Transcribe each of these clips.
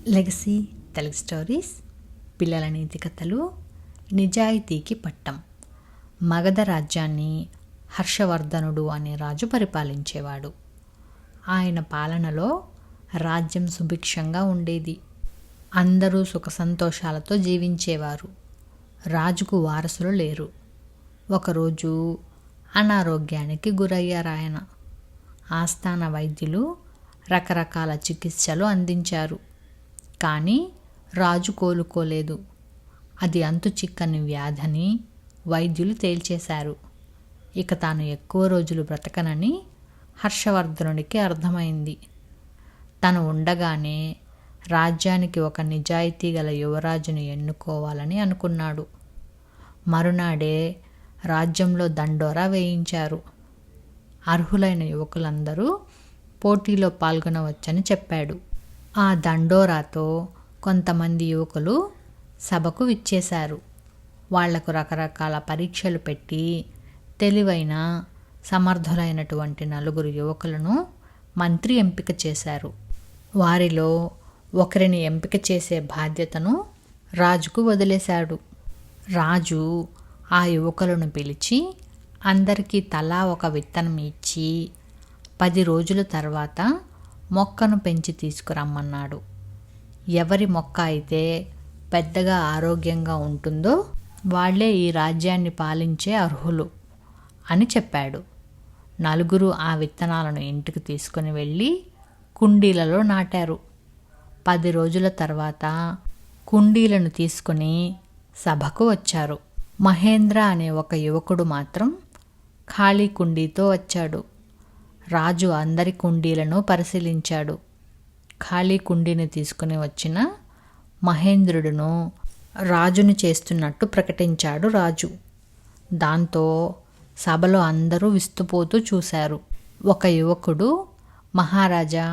Legacy Telugu stories, పిల్లల నీతి కథలు, నిజాయితీకి పట్టం. మగధ రాజ్యాన్ని హర్షవర్ధనుడు అనే రాజు పరిపాలించేవాడు. ఆయన పాలనలో రాజ్యం సుభిక్షంగా ఉండేది. అందరూ సుఖ సంతోషాలతో జీవించేవారు. రాజుకు వారసులు లేరు. ఒకరోజు అనారోగ్యానికి గురయ్యారాయన. ఆస్థాన వైద్యులు రకరకాల చికిత్సలు అందించారు. కానీ రాజు కోలుకోలేదు. అది అంతు చిక్కని వ్యాధని వైద్యులు తేల్చేశారు. ఇక తాను ఎక్కువ రోజులు బ్రతకనని హర్షవర్ధనుడికి అర్థమైంది. తను ఉండగానే రాజ్యానికి ఒక నిజాయితీ గల యువరాజుని ఎన్నుకోవాలని అనుకున్నాడు. మరునాడే రాజ్యంలో దండోరా వేయించారు. అర్హులైన యువకులందరూ పోటీలో పాల్గొనవచ్చని చెప్పాడు. ఆ దండోరాతో కొంతమంది యువకులు సభకు విచ్చేశారు. వాళ్లకు రకరకాల పరీక్షలు పెట్టి తెలివైన సమర్థులైనటువంటి 4 యువకులను మంత్రి ఎంపిక చేశారు. వారిలో ఒకరిని ఎంపిక చేసే బాధ్యతను రాజుకు వదిలేశాడు. రాజు ఆ యువకులను పిలిచి అందరికీ తలా ఒక విత్తనం ఇచ్చి 10 రోజుల తర్వాత మొక్కను పెంచి తీసుకురమ్మన్నాడు. ఎవరి మొక్క అయితే పెద్దగా ఆరోగ్యంగా ఉంటుందో వాళ్లే ఈ రాజ్యాన్ని పాలించే అర్హులు అని చెప్పాడు. 4 ఆ విత్తనాలను ఇంటికి తీసుకుని వెళ్ళి కుండీలలో నాటారు. 10 రోజుల తర్వాత కుండీలను తీసుకుని సభకు వచ్చారు. మహేంద్ర అనే ఒక యువకుడు మాత్రం ఖాళీ కుండీతో వచ్చాడు. రాజు అందరి కుండీలను పరిశీలించాడు. ఖాళీ కుండీని తీసుకుని వచ్చిన మహేంద్రుడును రాజును చేస్తున్నట్టు ప్రకటించాడు రాజు. దాంతో సభలో అందరూ విస్తుపోతూ చూశారు. ఒక యువకుడు, మహారాజా,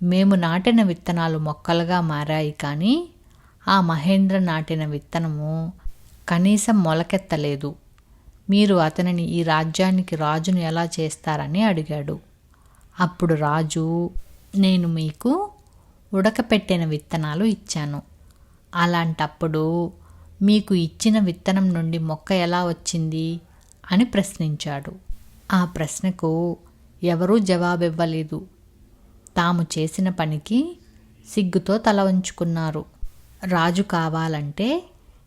మేము నాటిన విత్తనాలు మొక్కలుగా మారాయి, కానీ ఆ మహేంద్ర నాటిన విత్తనము కనీసం మొలకెత్తలేదు. మీరు అతనిని ఈ రాజ్యానికి రాజును ఎలా చేస్తారని అడిగాడు. అప్పుడు రాజు, నేను మీకు ఉడకపెట్టిన విత్తనాలు ఇచ్చాను. అలాంటప్పుడు మీకు ఇచ్చిన విత్తనం నుండి మొక్క ఎలా వచ్చింది అని ప్రశ్నించాడు. ఆ ప్రశ్నకు ఎవరూ జవాబివ్వలేదు. తాము చేసిన పనికి సిగ్గుతో తల వంచుకున్నారు. రాజు కావాలంటే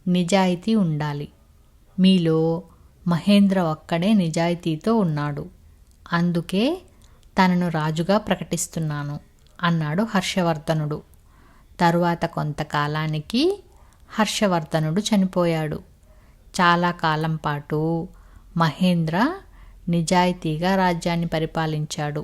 నిజాయితీ ఉండాలి. మీలో మహేంద్ర ఒక్కడే నిజాయితీతో ఉన్నాడు. అందుకే తనను రాజుగా ప్రకటిస్తున్నాను అన్నాడు హర్షవర్ధనుడు. తరువాత కొంతకాలానికి హర్షవర్ధనుడు చనిపోయాడు. చాలా కాలం పాటు మహేంద్ర నిజాయితీగా రాజ్యాన్ని పరిపాలించాడు.